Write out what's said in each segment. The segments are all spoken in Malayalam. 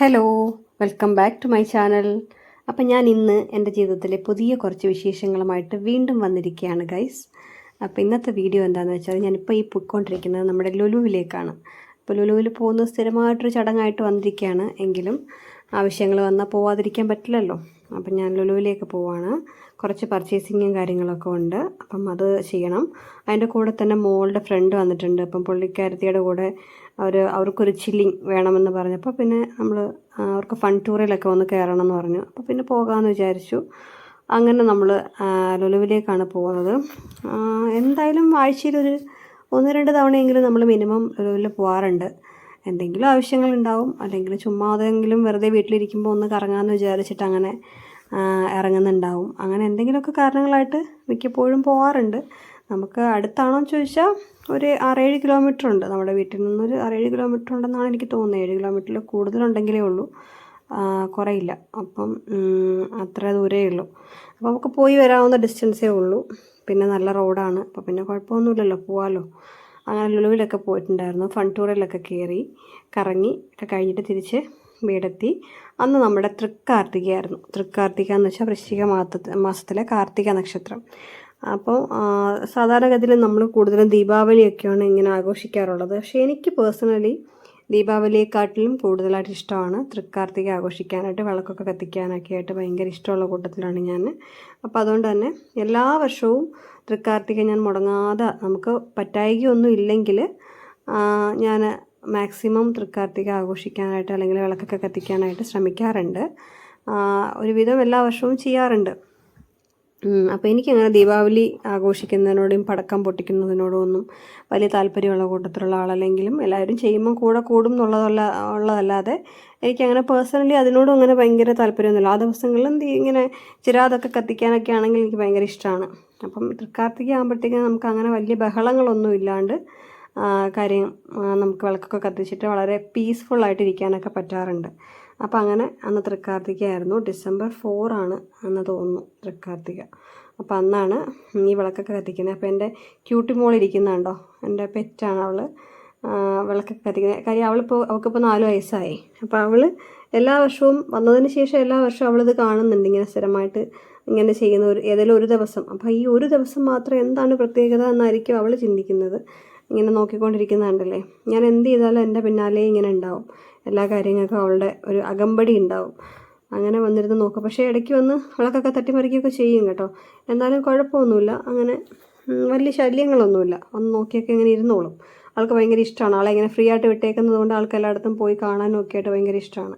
Hello, welcome back to my channel. അപ്പം ഞാൻ ഇന്ന് എൻ്റെ ജീവിതത്തിലെ പുതിയ കുറച്ച് വിശേഷങ്ങളുമായിട്ട് വീണ്ടും വന്നിരിക്കുകയാണ് ഗൈസ്. അപ്പോൾ ഇന്നത്തെ വീഡിയോ എന്താണെന്ന് വെച്ചാൽ ഞാനിപ്പോൾ ഈ പോയിക്കൊണ്ടിരിക്കുന്നത് നമ്മുടെ ലുലുവിലേക്കാണ്. അപ്പോൾ ലുലുവിൽ പോകുന്നത് സ്ഥിരമായിട്ടൊരു ചടങ്ങായിട്ട് വന്നിരിക്കുകയാണ്. എങ്കിലും ആവശ്യങ്ങൾ വന്നാൽ പോവാതിരിക്കാൻ പറ്റില്ലല്ലോ. അപ്പം ഞാൻ ലുലുവിലേക്ക് പോവാണ്. കുറച്ച് പർച്ചേസിങ്ങും കാര്യങ്ങളൊക്കെ ഉണ്ട്. അപ്പം അത് ചെയ്യണം. അതിൻ്റെ കൂടെ തന്നെ മോളുടെ ഫ്രണ്ട് വന്നിട്ടുണ്ട്. അപ്പം പുള്ളിക്കാരത്തിയുടെ കൂടെ അവർക്കൊരു ചില്ലിങ് വേണമെന്ന് പറഞ്ഞപ്പോൾ പിന്നെ നമ്മൾ അവർക്ക് ഫൺ ടൂറിലൊക്കെ ഒന്ന് കയറണം എന്ന് പറഞ്ഞു. അപ്പോൾ പിന്നെ പോകാമെന്ന് വിചാരിച്ചു. അങ്ങനെ നമ്മൾ ലുലുവിലേക്കാണ് പോകുന്നത്. എന്തായാലും ആഴ്ചയിലൊരു 1-2 തവണയെങ്കിലും നമ്മൾ മിനിമം ലുലുവിൽ പോകാറുണ്ട്. എന്തെങ്കിലും ആവശ്യങ്ങളുണ്ടാവും, അല്ലെങ്കിൽ ചുമ്മാതെങ്കിലും വെറുതെ വീട്ടിലിരിക്കുമ്പോൾ ഒന്ന് കറങ്ങാമെന്ന് വിചാരിച്ചിട്ട് അങ്ങനെ ഇറങ്ങുന്നുണ്ടാവും. അങ്ങനെ എന്തെങ്കിലുമൊക്കെ കാരണങ്ങളായിട്ട് മിക്കപ്പോഴും പോകാറുണ്ട്. നമുക്ക് അടുത്താണോ എന്ന് ചോദിച്ചാൽ ഒരു 6-7 കിലോമീറ്റർ ഉണ്ട്. നമ്മുടെ വീട്ടിൽ നിന്നൊരു 6-7 കിലോമീറ്റർ ഉണ്ടെന്നാണ് എനിക്ക് തോന്നുന്നത്. 7 കിലോമീറ്ററിൽ കൂടുതലുണ്ടെങ്കിലേ ഉള്ളൂ, കുറയില്ല. അപ്പം അത്ര ദൂരമേ ഉള്ളൂ. അപ്പോൾ നമുക്ക് പോയി വരാവുന്ന ഡിസ്റ്റൻസേ ഉള്ളൂ. പിന്നെ നല്ല റോഡാണ്, അപ്പോൾ പിന്നെ കുഴപ്പമൊന്നുമില്ലല്ലോ, പോവാമല്ലോ. അങ്ങനെ ലുലുവിലൊക്കെ പോയിട്ടുണ്ടായിരുന്നു. ഫൺ ടൂറിലൊക്കെ കയറി കറങ്ങി ഒക്കെ കഴിഞ്ഞിട്ട് തിരിച്ച് വീടെത്തി. അന്ന് നമ്മുടെ തൃക്കാർത്തികയായിരുന്നു. തൃക്കാർത്തിക എന്ന് വെച്ചാൽ വൃശ്ചിക മാസത്തിലെ കാർത്തിക നക്ഷത്രം. അപ്പോൾ സാധാരണഗതിയിൽ നമ്മൾ കൂടുതലും ദീപാവലിയൊക്കെയാണ് ഇങ്ങനെ ആഘോഷിക്കാറുള്ളത്. പക്ഷേ എനിക്ക് പേഴ്സണലി ദീപാവലിയെക്കാട്ടിലും കൂടുതലായിട്ട് ഇഷ്ടമാണ് തൃക്കാർത്തിക ആഘോഷിക്കാനായിട്ട്, വിളക്കൊക്കെ കത്തിക്കാനൊക്കെ ആയിട്ട് ഭയങ്കര ഇഷ്ടമുള്ള കൂട്ടത്തിലാണ് ഞാൻ. അപ്പോൾ അതുകൊണ്ട് തന്നെ എല്ലാ വർഷവും തൃക്കാർത്തിക ഞാൻ മുടങ്ങാതെ, നമുക്ക് പറ്റായികയൊന്നും ഇല്ലെങ്കിൽ ഞാൻ മാക്സിമം തൃക്കാർത്തിക ആഘോഷിക്കാനായിട്ട് അല്ലെങ്കിൽ വിളക്കൊക്കെ കത്തിക്കാനായിട്ട് ശ്രമിക്കാറുണ്ട്. ഒരുവിധം എല്ലാ വർഷവും ചെയ്യാറുണ്ട്. അപ്പോൾ എനിക്കങ്ങനെ ദീപാവലി ആഘോഷിക്കുന്നതിനോടും പടക്കം പൊട്ടിക്കുന്നതിനോടും ഒന്നും വലിയ താല്പര്യമുള്ള കൂട്ടത്തിലുള്ള ആളല്ലെങ്കിലും എല്ലാവരും ചെയ്യുമ്പോൾ കൂടെ കൂടും ഉള്ളതല്ലാതെ എനിക്കങ്ങനെ പേഴ്സണലി അതിനോടും അങ്ങനെ ഭയങ്കര താല്പര്യമൊന്നുമില്ല. ആ ദിവസങ്ങളിലും ഇങ്ങനെ ചിരാതൊക്കെ കത്തിക്കാനൊക്കെ ആണെങ്കിൽ എനിക്ക് ഭയങ്കര ഇഷ്ടമാണ്. അപ്പം തൃക്കാർത്തിക ആകുമ്പോഴത്തേക്കും നമുക്ക് അങ്ങനെ വലിയ ബഹളങ്ങളൊന്നും ഇല്ലാണ്ട് കാര്യം നമുക്ക് വിളക്കൊക്കെ കത്തിച്ചിട്ട് വളരെ പീസ്ഫുള്ളായിട്ടിരിക്കാനൊക്കെ പറ്റാറുണ്ട്. അപ്പോൾ അങ്ങനെ അന്ന് തൃക്കാർത്തികയായിരുന്നു. ഡിസംബർ 4 ആണ് എന്ന് തോന്നുന്നു തൃക്കാർത്തിക. അപ്പോൾ അന്നാണ് ഈ വിളക്കൊക്കെ കത്തിക്കുന്നത്. അപ്പോൾ എൻ്റെ ക്യൂട്ടി മോൾ ഇരിക്കുന്നുണ്ടോ, എൻ്റെ പെറ്റാണ് അവൾ. വിളക്കൊക്കെ കത്തിക്കുന്നത് കാര്യം അവൾക്കിപ്പോൾ 4 വയസ്സായി. അപ്പോൾ അവൾ എല്ലാ വർഷവും വന്നതിന് ശേഷം എല്ലാ വർഷവും അവളിത് കാണുന്നുണ്ട്, ഇങ്ങനെ സ്ഥിരമായിട്ട് ഇങ്ങനെ ചെയ്യുന്ന ഏതെങ്കിലും ഒരു ദിവസം. അപ്പോൾ ഈ ഒരു ദിവസം മാത്രം എന്താണ് പ്രത്യേകത എന്നായിരിക്കും അവൾ ചിന്തിക്കുന്നത്. ഇങ്ങനെ നോക്കിക്കൊണ്ടിരിക്കുന്നുണ്ടല്ലേ, ഞാൻ എന്ത് ചെയ്താലും എൻ്റെ പിന്നാലെ ഇങ്ങനെ ഉണ്ടാവും. എല്ലാ കാര്യങ്ങൾക്കും അവളുടെ ഒരു അകമ്പടി ഉണ്ടാവും. അങ്ങനെ വന്നിരുന്ന് നോക്കും. പക്ഷേ ഇടയ്ക്ക് വന്ന് വിളക്കൊക്കെ തട്ടിമറിക്കുകയൊക്കെ ചെയ്യും കേട്ടോ. എന്നാലും കുഴപ്പമൊന്നുമില്ല, അങ്ങനെ വലിയ ശല്യങ്ങളൊന്നുമില്ല. ഒന്ന് നോക്കിയൊക്കെ ഇങ്ങനെ ഇരുന്നോളും. ആൾക്ക് ഭയങ്കര ഇഷ്ടമാണ്. ആളെ ഇങ്ങനെ ഫ്രീ ആയിട്ട് വിട്ടേക്കുന്നത് കൊണ്ട് ആൾക്ക് എല്ലായിടത്തും പോയി കാണാനും ഒക്കെ ആയിട്ട് ഭയങ്കര ഇഷ്ടമാണ്.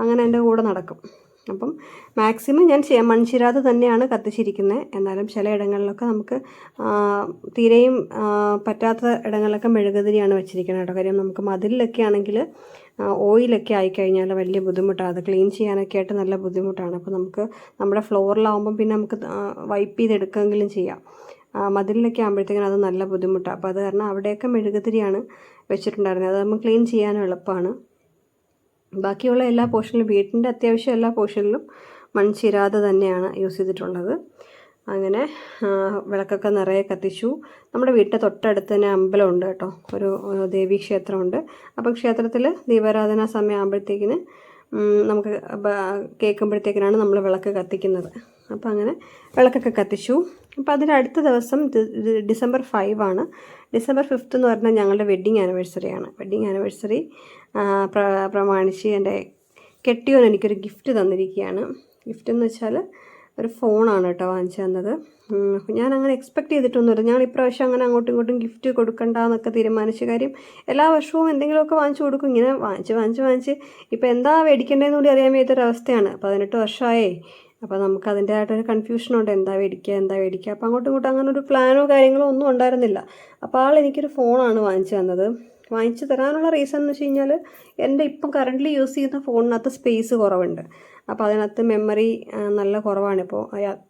അങ്ങനെ എൻ്റെ കൂടെ നടക്കും. അപ്പം മാക്സിമം ഞാൻ മൺചിരാത് തന്നെയാണ് കത്തിച്ചിരിക്കുന്നത്. എന്നാലും ചില ഇടങ്ങളിലൊക്കെ നമുക്ക് തീരെയും പറ്റാത്ത ഇടങ്ങളിലൊക്കെ മെഴുകുതിരിയാണ് വെച്ചിരിക്കുന്നത് കേട്ടോ. കാര്യം നമുക്ക് മതിലൊക്കെ ആണെങ്കിൽ ഓയിലൊക്കെ ആയിക്കഴിഞ്ഞാൽ വലിയ ബുദ്ധിമുട്ടാണ്. അത് ക്ലീൻ ചെയ്യാനൊക്കെ ആയിട്ട് നല്ല ബുദ്ധിമുട്ടാണ്. അപ്പോൾ നമുക്ക് നമ്മുടെ ഫ്ലോറിലാവുമ്പം പിന്നെ നമുക്ക് വൈപ്പ് ചെയ്തെടുക്കെങ്കിലും ചെയ്യാം. മതിലിലൊക്കെ ആകുമ്പോഴത്തേക്കും അത് നല്ല ബുദ്ധിമുട്ടാണ്. അപ്പോൾ അത് കാരണം അവിടെയൊക്കെ മെഴുകുതിരിയാണ് വെച്ചിട്ടുണ്ടായിരുന്നത്. അത് നമുക്ക് ക്ലീൻ ചെയ്യാനും എളുപ്പമാണ്. ബാക്കിയുള്ള എല്ലാ പോർഷനിലും, വീട്ടിൻ്റെ അത്യാവശ്യം എല്ലാ പോർഷനിലും മൺചിരാത് തന്നെയാണ് യൂസ് ചെയ്തിട്ടുള്ളത്. അങ്ങനെ വിളക്കൊക്കെ നിറയെ കത്തിച്ചു. നമ്മുടെ വീട്ടിൻ്റെ തൊട്ടടുത്ത് തന്നെ അമ്പലമുണ്ട് കേട്ടോ, ഒരു ദേവീ ക്ഷേത്രമുണ്ട്. അപ്പോൾ ക്ഷേത്രത്തിൽ ദീപാരാധന സമയം ആകുമ്പോഴത്തേക്കിന് നമുക്ക് കേൾക്കുമ്പോഴത്തേക്കിനാണ് നമ്മൾ വിളക്ക് കത്തിക്കുന്നത്. അപ്പോൾ അങ്ങനെ വിളക്കൊക്കെ കത്തിച്ചു. അപ്പോൾ അതിൻ്റെ അടുത്ത ദിവസം ഡിസംബർ 5 ആണ്. ഡിസംബർ 5 എന്ന് പറഞ്ഞാൽ ഞങ്ങളുടെ വെഡ്ഡിങ് ആനിവേഴ്സറിയാണ്. വെഡ്ഡിങ് ആനിവേഴ്സറി പ്രമാണിച്ച് എൻ്റെ കെട്ടിയോൻ എനിക്കൊരു ഗിഫ്റ്റ് തന്നിരിക്കുകയാണ്. ഗിഫ്റ്റ് എന്ന് വെച്ചാൽ ഒരു ഫോണാണ് കേട്ടോ വാങ്ങിച്ചു തന്നത്. ഞാൻ അങ്ങനെ എക്സ്പെക്റ്റ് ചെയ്തിട്ടൊന്നുമില്ല. ഞങ്ങൾ ഇപ്രാവശ്യം അങ്ങനെ അങ്ങോട്ടും ഇങ്ങോട്ടും ഗിഫ്റ്റ് കൊടുക്കണ്ടെന്നൊക്കെ തീരുമാനിച്ച കാര്യം എല്ലാ വർഷവും എന്തെങ്കിലുമൊക്കെ വാങ്ങിച്ചു കൊടുക്കും. ഇങ്ങനെ വാങ്ങിച്ച് ഇപ്പോൾ എന്താ മേടിക്കേണ്ടതെന്ന് കൂടി അറിയാൻ വയ്യാത്തൊരവസ്ഥയാണ്. 18 വർഷമായേ. അപ്പോൾ നമുക്ക് അതിൻ്റെതായിട്ടൊരു കൺഫ്യൂഷനുണ്ട്, എന്താ മേടിക്കുക. അപ്പോൾ അങ്ങോട്ടും ഇങ്ങോട്ടും അങ്ങനെ ഒരു പ്ലാനോ കാര്യങ്ങളോ ഒന്നും ഉണ്ടായിരുന്നില്ല. അപ്പോൾ എനിക്കൊരു ഫോണാണ് വാങ്ങിച്ചു തന്നത്. വാങ്ങിച്ചു തരാനുള്ള റീസൺ എന്ന് വെച്ച് കഴിഞ്ഞാൽ എൻ്റെ ഇപ്പം കറൻ്റ്ലി യൂസ് ചെയ്യുന്ന ഫോണിനകത്ത് സ്പേസ് കുറവുണ്ട്. അപ്പോൾ അതിനകത്ത് മെമ്മറി നല്ല കുറവാണ്. ഇപ്പോൾ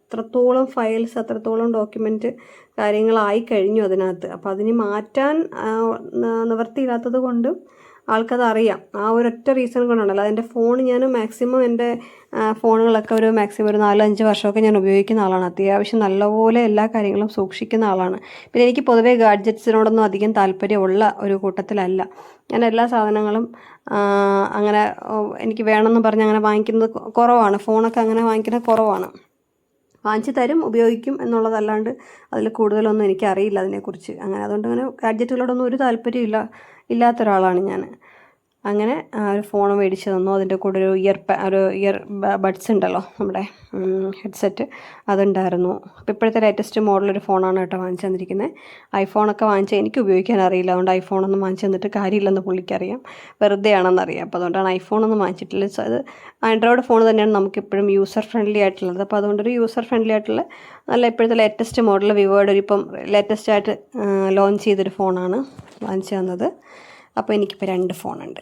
അത്രത്തോളം ഫയൽസ്, അത്രത്തോളം ഡോക്യുമെൻറ്റ് കാര്യങ്ങളായി കഴിഞ്ഞു അതിനകത്ത്. അപ്പോൾ അതിന് മാറ്റാൻ നിവർത്തിയില്ലാത്തത് കൊണ്ടും ആൾക്കതറിയാം. ആ ഒരൊറ്റ റീസൺ കൊണ്ടുണ്ടല്ലോ. അതിൻ്റെ ഫോൺ ഞാൻ മാക്സിമം എൻ്റെ ഫോണുകളൊക്കെ മാക്സിമം ഒരു 4-5 വർഷമൊക്കെ ഞാൻ ഉപയോഗിക്കുന്ന ആളാണ്. അത്യാവശ്യം നല്ലപോലെ എല്ലാ കാര്യങ്ങളും സൂക്ഷിക്കുന്ന ആളാണ്. പിന്നെ എനിക്ക് പൊതുവേ ഗാഡ്ജറ്റ്സിനോടൊന്നും അധികം താല്പര്യമുള്ള ഒരു കൂട്ടത്തിലല്ല. ഞാൻ എല്ലാ സാധനങ്ങളും അങ്ങനെ എനിക്ക് വേണമെന്ന് പറഞ്ഞ് അങ്ങനെ വാങ്ങിക്കുന്നത് കുറവാണ്. ഫോണൊക്കെ അങ്ങനെ വാങ്ങിക്കുന്നത് കുറവാണ്. വാങ്ങിച്ച് തരും, ഉപയോഗിക്കും എന്നുള്ളതല്ലാണ്ട് അതിൽ കൂടുതലൊന്നും എനിക്കറിയില്ല അതിനെക്കുറിച്ച്. അങ്ങനെ അതുകൊണ്ട് അങ്ങനെ ഗാഡ്ജറ്റുകളോടൊന്നും ഒരു താല്പര്യം ഇല്ലാത്ത ഒരാളാണ് ഞാൻ. അങ്ങനെ ഒരു ഫോൺ മേടിച്ച് തന്നു. അതിൻ്റെ കൂടെ ഒരു ഇയർ ബഡ്സ് ഉണ്ടല്ലോ, നമ്മുടെ ഹെഡ്സെറ്റ്, അതുണ്ടായിരുന്നു. അപ്പോൾ ഇപ്പോഴത്തെ ലേറ്റസ്റ്റ് മോഡലൊരു ഫോണാണ് കേട്ടോ വാങ്ങിച്ചു തന്നിരിക്കുന്നത്. ഐഫോണൊക്കെ വാങ്ങിച്ചാൽ എനിക്ക് ഉപയോഗിക്കാൻ അറിയില്ല. അതുകൊണ്ട് ഐഫോണൊന്നും വാങ്ങിച്ചു തന്നിട്ട് കാര്യമില്ലെന്ന് പുള്ളിക്കറിയാം, വെറുതെ ആണെന്നറിയാം. അപ്പോൾ അതുകൊണ്ടാണ് ഐഫോണൊന്നും വാങ്ങിച്ചിട്ടില്ല. അത് ആൻഡ്രോയിഡ് ഫോൺ തന്നെയാണ് നമുക്കെപ്പോഴും യൂസർ ഫ്രണ്ട്ലി ആയിട്ടുള്ളത്. അപ്പോൾ അതുകൊണ്ടൊരു യൂസർ ഫ്രണ്ട്ലി ആയിട്ടുള്ള നല്ല ഇപ്പോഴത്തെ ലേറ്റസ്റ്റ് മോഡൽ വിവോയുടെ ഇപ്പം ലേറ്റസ്റ്റ് ആയിട്ട് ലോഞ്ച് ചെയ്തൊരു ഫോണാണ് വാങ്ങിച്ചു തന്നത്. അപ്പോൾ എനിക്കിപ്പോൾ 2 ഫോണുണ്ട്.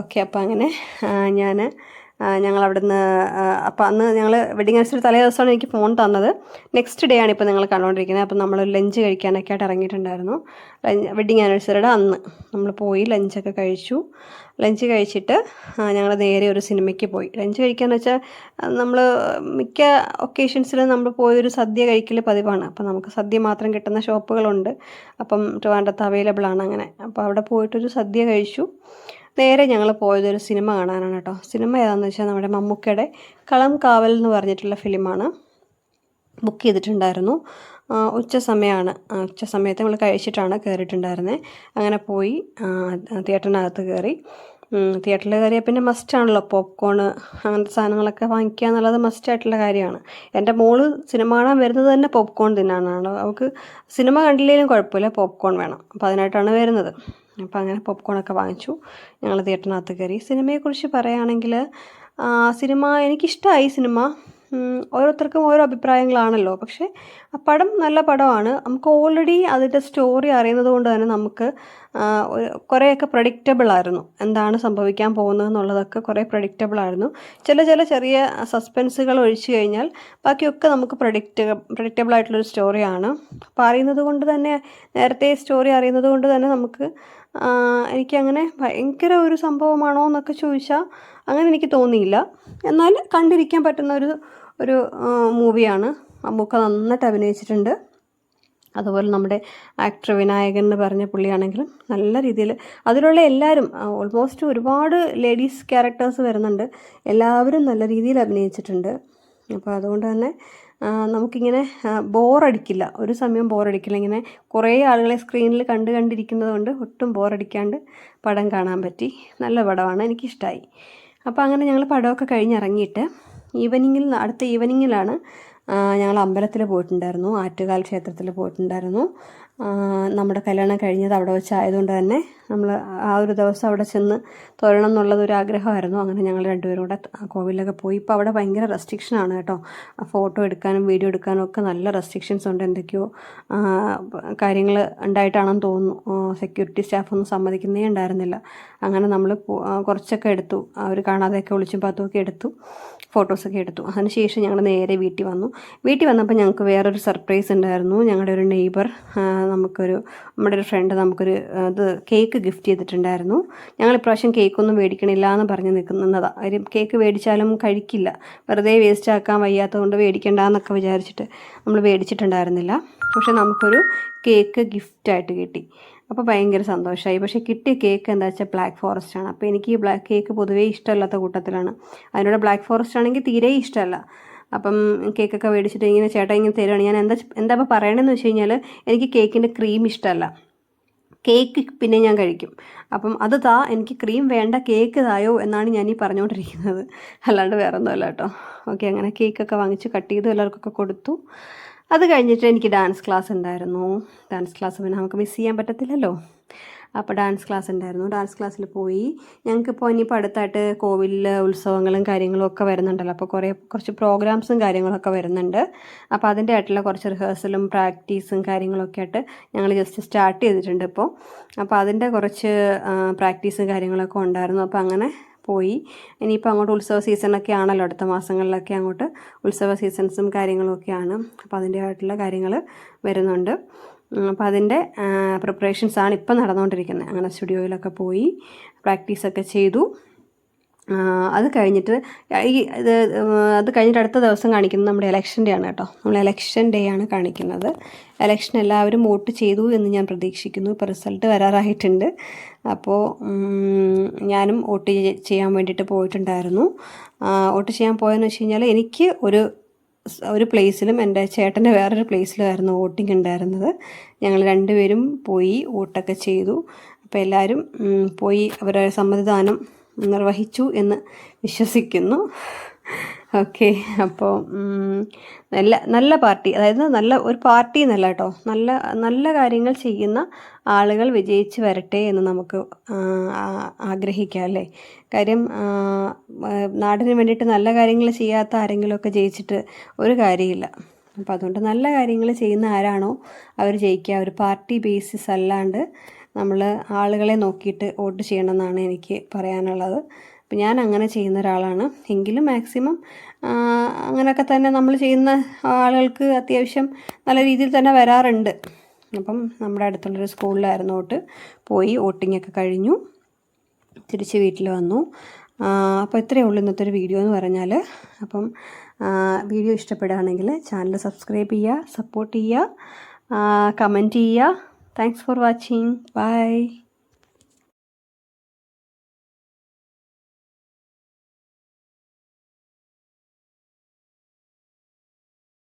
ഓക്കെ, അപ്പോൾ അങ്ങനെ ഞങ്ങളവിടെ നിന്ന് അപ്പോൾ അന്ന് ഞങ്ങൾ വെഡിങ് ആനിവേഴ്സറി തലേ ദിവസമാണ് എനിക്ക് ഫോൺ തന്നത്. നെക്സ്റ്റ് ഡേ ആണ് ഇപ്പോൾ നിങ്ങൾ കണ്ടുകൊണ്ടിരിക്കുന്നത്. അപ്പോൾ നമ്മൾ ലഞ്ച് കഴിക്കാനൊക്കെ ആയിട്ട് ഇറങ്ങിയിട്ടുണ്ടായിരുന്നു. വെഡിങ് ആനിവേഴ്സറിയുടെ അന്ന് നമ്മൾ പോയി ലഞ്ചൊക്കെ കഴിച്ചു. ലഞ്ച് കഴിച്ചിട്ട് ഞങ്ങൾ നേരെ ഒരു സിനിമയ്ക്ക് പോയി. ലഞ്ച് കഴിക്കാന്ന് വെച്ചാൽ നമ്മൾ മിക്ക ഒക്കേഷൻസിലും നമ്മൾ പോയൊരു സദ്യ കഴിക്കൽ പതിവാണ്. അപ്പോൾ നമുക്ക് സദ്യ മാത്രം കിട്ടുന്ന ഷോപ്പുകളുണ്ട്. അപ്പം ട്രിവാൻഡ്രത്ത് അവൈലബിൾ ആണ് അങ്ങനെ. അപ്പോൾ അവിടെ പോയിട്ടൊരു സദ്യ കഴിച്ചു. നേരെ ഞങ്ങൾ പോയതൊരു സിനിമ കാണാനാണ് കേട്ടോ. സിനിമ ഏതാണെന്ന് വെച്ചാൽ നമ്മുടെ മമ്മൂക്കയുടെ കളം കാവൽ എന്ന് പറഞ്ഞിട്ടുള്ള ഫിലിമാണ്. ബുക്ക് ചെയ്തിട്ടുണ്ടായിരുന്നു. ഉച്ച സമയത്ത് നമ്മൾ കഴിച്ചിട്ടാണ് കയറിയിട്ടുണ്ടായിരുന്നത്. അങ്ങനെ പോയി തിയേറ്ററിനകത്ത് കയറി. തിയേറ്ററിൽ കയറിയാൽ പിന്നെ മസ്റ്റാണല്ലോ പോപ്കോൺ അങ്ങനത്തെ സാധനങ്ങളൊക്കെ വാങ്ങിക്കുക എന്നുള്ളത് മസ്റ്റായിട്ടുള്ള കാര്യമാണ്. എൻ്റെ മോള് സിനിമ കാണാൻ വരുന്നത് തന്നെ പോപ്കോൺ തിന്നാനാണ്. അവൾക്ക് സിനിമ കണ്ടില്ലെങ്കിലും കുഴപ്പമില്ല, പോപ്കോൺ വേണം. അപ്പോൾ അതിനായിട്ടാണ് വരുന്നത്. അപ്പോൾ അങ്ങനെ പോപ്കോണൊക്കെ വാങ്ങിച്ചു. ഞങ്ങൾ തിയേറ്ററിനകത്ത് കയറി. സിനിമയെക്കുറിച്ച് പറയുകയാണെങ്കിൽ സിനിമ എനിക്കിഷ്ടമായി. സിനിമ ഓരോരുത്തർക്കും ഓരോ അഭിപ്രായങ്ങളാണല്ലോ. പക്ഷേ ആ പടം നല്ല പടമാണ്. നമുക്ക് ഓൾറെഡി അതിൻ്റെ സ്റ്റോറി അറിയുന്നത് കൊണ്ട് തന്നെ നമുക്ക് കുറേയൊക്കെ പ്രഡിക്റ്റബിൾ ആയിരുന്നു. എന്താണ് സംഭവിക്കാൻ പോകുന്നത് എന്നുള്ളതൊക്കെ കുറേ പ്രഡിക്റ്റബിൾ ആയിരുന്നു. ചെറിയ സസ്പെൻസുകൾ ഒഴിച്ചു കഴിഞ്ഞാൽ ബാക്കിയൊക്കെ നമുക്ക് പ്രഡിക്റ്റബിൾ ആയിട്ടുള്ളൊരു സ്റ്റോറിയാണ്. അപ്പോൾ അറിയുന്നത് കൊണ്ട് തന്നെ, നേരത്തെ സ്റ്റോറി അറിയുന്നത് കൊണ്ട് തന്നെ നമുക്ക് എനിക്കങ്ങനെ ഭയങ്കര ഒരു സംഭവമാണോ എന്നൊക്കെ ചോദിച്ചാൽ അങ്ങനെ എനിക്ക് തോന്നിയില്ല. എന്നാൽ കണ്ടിരിക്കാൻ പറ്റുന്ന ഒരു മൂവിയാണ്. മമ്മൂക്ക നന്നായിട്ട് അഭിനയിച്ചിട്ടുണ്ട്. അതുപോലെ നമ്മുടെ ആക്ടർ വിനായകൻ എന്ന് പറഞ്ഞ പുള്ളിയാണെങ്കിലും നല്ല രീതിയിൽ അതിലുള്ള എല്ലാവരും ഓൾമോസ്റ്റ് ഒരുപാട് ലേഡീസ് ക്യാരക്ടേഴ്സ് വരുന്നുണ്ട്. എല്ലാവരും നല്ല രീതിയിൽ അഭിനയിച്ചിട്ടുണ്ട്. അപ്പോൾ അതുകൊണ്ട് തന്നെ നമുക്കിങ്ങനെ ബോറടിക്കില്ല, ഒരു സമയം ബോറടിക്കില്ല. ഇങ്ങനെ കുറേ ആളുകളെ സ്ക്രീനിൽ കണ്ടിരിക്കുന്നത് കൊണ്ട് ഒട്ടും ബോറടിക്കാണ്ട് പടം കാണാൻ പറ്റി. നല്ല പടമാണ്, എനിക്കിഷ്ടമായി. അപ്പോൾ അങ്ങനെ ഞങ്ങൾ പടമൊക്കെ കഴിഞ്ഞിറങ്ങിയിട്ട് അടുത്ത ഈവനിങ്ങിലാണ് ഞങ്ങൾ അമ്പലത്തിൽ പോയിട്ടുണ്ടായിരുന്നു. ആറ്റുകാൽ ക്ഷേത്രത്തിൽ പോയിട്ടുണ്ടായിരുന്നു. നമ്മുടെ കല്യാണം കഴിഞ്ഞത് അവിടെ വെച്ചായതുകൊണ്ട് തന്നെ നമ്മൾ ആ ഒരു ദിവസം അവിടെ ചെന്ന് തൊഴണം എന്നുള്ളതൊരു ആഗ്രഹമായിരുന്നു. അങ്ങനെ ഞങ്ങൾ രണ്ടുപേരും കൂടെ കോവിലൊക്കെ പോയി. ഇപ്പോൾ അവിടെ ഭയങ്കര റെസ്ട്രിക്ഷനാണ് കേട്ടോ. ഫോട്ടോ എടുക്കാനും വീഡിയോ എടുക്കാനും ഒക്കെ നല്ല റെസ്ട്രിക്ഷൻസ് ഉണ്ട്. എന്തൊക്കെയോ കാര്യങ്ങൾ ഉണ്ടായിട്ടാണെന്ന് തോന്നുന്നു. സെക്യൂരിറ്റി സ്റ്റാഫൊന്നും സമ്മതിക്കുന്നേ ഉണ്ടായിരുന്നില്ല. അങ്ങനെ നമ്മൾ കുറച്ചൊക്കെ എടുത്തു. അവർ കാണാതെയൊക്കെ ഒളിച്ചും പാത്തുമൊക്കെ എടുത്തു, ഫോട്ടോസൊക്കെ എടുത്തു. അതിനുശേഷം ഞങ്ങൾ നേരെ വീട്ടിൽ വന്നപ്പോൾ ഞങ്ങൾക്ക് വേറൊരു സർപ്രൈസ് ഉണ്ടായിരുന്നു. ഞങ്ങളുടെ ഒരു നെയ്ബർ നമ്മുടെ ഒരു ഫ്രണ്ട് നമുക്കൊരു കേക്ക് ഗിഫ്റ്റ് ചെയ്തിട്ടുണ്ടായിരുന്നു. ഞങ്ങൾ ഇപ്രാവശ്യം കേക്കൊന്നും മേടിക്കണില്ല എന്ന് പറഞ്ഞ് നിൽക്കുന്നതാണ്. കാര്യം കേക്ക് മേടിച്ചാലും കഴിക്കില്ല, വെറുതെ വേസ്റ്റ് ആക്കാൻ വയ്യാത്തതുകൊണ്ട് മേടിക്കണ്ടെന്നൊക്കെ വിചാരിച്ചിട്ട് നമ്മൾ മേടിച്ചിട്ടുണ്ടായിരുന്നില്ല. പക്ഷെ നമുക്കൊരു കേക്ക് ഗിഫ്റ്റായിട്ട് കിട്ടി. അപ്പോൾ ഭയങ്കര സന്തോഷമായി. പക്ഷേ കിട്ടിയ കേക്ക് എന്താ വെച്ചാൽ ബ്ലാക്ക് ഫോറസ്റ്റ് ആണ്. അപ്പോൾ എനിക്ക് ബ്ലാക്ക് കേക്ക് പൊതുവേ ഇഷ്ടമല്ലാത്ത കൂട്ടത്തിലാണ്. അതിനോട് ബ്ലാക്ക് ഫോറസ്റ്റ് ആണെങ്കിൽ തീരെ ഇഷ്ടമല്ല. അപ്പം കേക്കൊക്കെ മേടിച്ചിട്ട് ഇങ്ങനെ ചേട്ടാ ഇങ്ങനെ തരുവാണ്. ഞാൻ എന്താ ഇപ്പോൾ പറയണമെന്ന് വെച്ച് കഴിഞ്ഞാൽ എനിക്ക് കേക്കിൻ്റെ ക്രീം ഇഷ്ടമല്ല. കേക്ക് പിന്നെ ഞാൻ കഴിക്കും. അപ്പം അത് എനിക്ക് ക്രീം വേണ്ട, കേക്ക് തായോ എന്നാണ് ഞാൻ ഈ പറഞ്ഞുകൊണ്ടിരിക്കുന്നത്, അല്ലാണ്ട് വേറെ ഒന്നുമല്ല കേട്ടോ. ഓക്കെ, അങ്ങനെ കേക്കൊക്കെ വാങ്ങിച്ച് കട്ട് ചെയ്തു എല്ലാവർക്കൊക്കെ കൊടുത്തു. അത് കഴിഞ്ഞിട്ട് എനിക്ക് ഡാൻസ് ക്ലാസ് ഉണ്ടായിരുന്നു. ഡാൻസ് ക്ലാസ് പിന്നെ നമുക്ക് മിസ് ചെയ്യാൻ പറ്റത്തില്ലല്ലോ. അപ്പോൾ ഡാൻസ് ക്ലാസ് ഉണ്ടായിരുന്നു. ഡാൻസ് ക്ലാസ്സിൽ പോയി. ഞങ്ങൾക്കിപ്പോൾ ഇനിയിപ്പോൾ അടുത്തായിട്ട് കോവിലിൽ ഉത്സവങ്ങളും കാര്യങ്ങളും ഒക്കെ വരുന്നുണ്ടല്ലോ. അപ്പോൾ കുറച്ച് പ്രോഗ്രാംസും കാര്യങ്ങളൊക്കെ വരുന്നുണ്ട്. അപ്പോൾ അതിൻ്റെ ആയിട്ടുള്ള കുറച്ച് റിഹേഴ്സലും പ്രാക്ടീസും കാര്യങ്ങളൊക്കെ ആയിട്ട് ഞങ്ങൾ ജസ്റ്റ് സ്റ്റാർട്ട് ചെയ്തിട്ടുണ്ട് ഇപ്പോൾ. അപ്പോൾ അതിൻ്റെ കുറച്ച് പ്രാക്ടീസും കാര്യങ്ങളൊക്കെ ഉണ്ടായിരുന്നു. അപ്പോൾ അങ്ങനെ പോയി. ഇനിയിപ്പോൾ അങ്ങോട്ട് ഉത്സവ സീസണൊക്കെ ആണല്ലോ, അടുത്ത മാസങ്ങളിലൊക്കെ അങ്ങോട്ട് ഉത്സവ സീസൺസും കാര്യങ്ങളും ഒക്കെയാണ്. അപ്പോൾ അതിൻ്റേതായിട്ടുള്ള കാര്യങ്ങൾ വരുന്നുണ്ട്. അപ്പോൾ അതിൻ്റെ പ്രിപ്പറേഷൻസാണ് ഇപ്പം നടന്നുകൊണ്ടിരിക്കുന്നത്. അങ്ങനെ സ്റ്റുഡിയോയിലൊക്കെ പോയി പ്രാക്ടീസൊക്കെ ചെയ്തു. അത് കഴിഞ്ഞിട്ട് അത് കഴിഞ്ഞിട്ട് അടുത്ത ദിവസം കാണിക്കുന്നത് നമ്മുടെ ഇലക്ഷൻ ഡേ ആണ് കേട്ടോ. നമ്മൾ ഇലക്ഷൻ ഡേ ആണ് കാണിക്കുന്നത്. ഇലക്ഷൻ എല്ലാവരും വോട്ട് ചെയ്തു എന്ന് ഞാൻ പ്രതീക്ഷിക്കുന്നു. ഇപ്പോൾ റിസൾട്ട് വരാറായിട്ടുണ്ട്. അപ്പോൾ ഞാനും വോട്ട് ചെയ്യാൻ വേണ്ടിയിട്ട് പോയിട്ടുണ്ടായിരുന്നു. വോട്ട് ചെയ്യാൻ പോയെന്ന് വെച്ച് കഴിഞ്ഞാൽ എനിക്ക് ഒരു പ്ലേസിലും എൻ്റെ ചേട്ടൻ്റെ വേറൊരു പ്ലേസിലുമായിരുന്നു വോട്ടിംഗ് ഉണ്ടായിരുന്നത്. ഞങ്ങൾ രണ്ടുപേരും പോയി വോട്ടൊക്കെ ചെയ്തു. അപ്പോൾ എല്ലാവരും പോയി അവരുടെ സമ്മതിദാനം നിർവഹിച്ചു എന്ന് വിശ്വസിക്കുന്നു. ഓക്കെ, അപ്പോൾ നല്ല പാർട്ടി, അതായത് നല്ല ഒരു പാർട്ടി എന്നല്ല കേട്ടോ, നല്ല കാര്യങ്ങൾ ചെയ്യുന്ന ആളുകൾ വിജയിച്ച് വരട്ടെ എന്ന് നമുക്ക് ആഗ്രഹിക്കാം അല്ലേ. കാര്യം നാടിന് വേണ്ടിയിട്ട് നല്ല കാര്യങ്ങൾ ചെയ്യാത്ത ആരെങ്കിലുമൊക്കെ ജയിച്ചിട്ട് ഒരു കാര്യമില്ല. അപ്പോൾ അതുകൊണ്ട് നല്ല കാര്യങ്ങൾ ചെയ്യുന്ന ആരാണോ അവർ ജയിക്കുക. ഒരു പാർട്ടി ബേസിസ് അല്ലാണ്ട് നമ്മൾ ആളുകളെ നോക്കിയിട്ട് വോട്ട് ചെയ്യണമെന്നാണ് എനിക്ക് പറയാനുള്ളത്. അപ്പോൾ ഞാൻ അങ്ങനെ ചെയ്യുന്ന ഒരാളാണ്. എങ്കിലും മാക്സിമം അങ്ങനെയൊക്കെ തന്നെ നമ്മൾ ചെയ്യുന്ന ആളുകൾക്ക് അത്യാവശ്യം നല്ല രീതിയിൽ തന്നെ വരാറുണ്ട്. അപ്പം നമ്മുടെ അടുത്തുള്ളൊരു സ്കൂളിലായിരുന്നു വോട്ട്, പോയി വോട്ടിങ്ങൊക്കെ കഴിഞ്ഞു തിരിച്ച് വീട്ടിൽ വന്നു. അപ്പോൾ ഇത്രയേ ഉള്ളൂ ഇന്നത്തെ ഒരു വീഡിയോ എന്ന് പറഞ്ഞാൽ. അപ്പം വീഡിയോ ഇഷ്ടപ്പെടുകയാണെങ്കിൽ ചാനൽ സബ്സ്ക്രൈബ് ചെയ്യുക, സപ്പോർട്ട് ചെയ്യുക, കമൻറ്റ് ചെയ്യുക. Thanks for watching. Bye.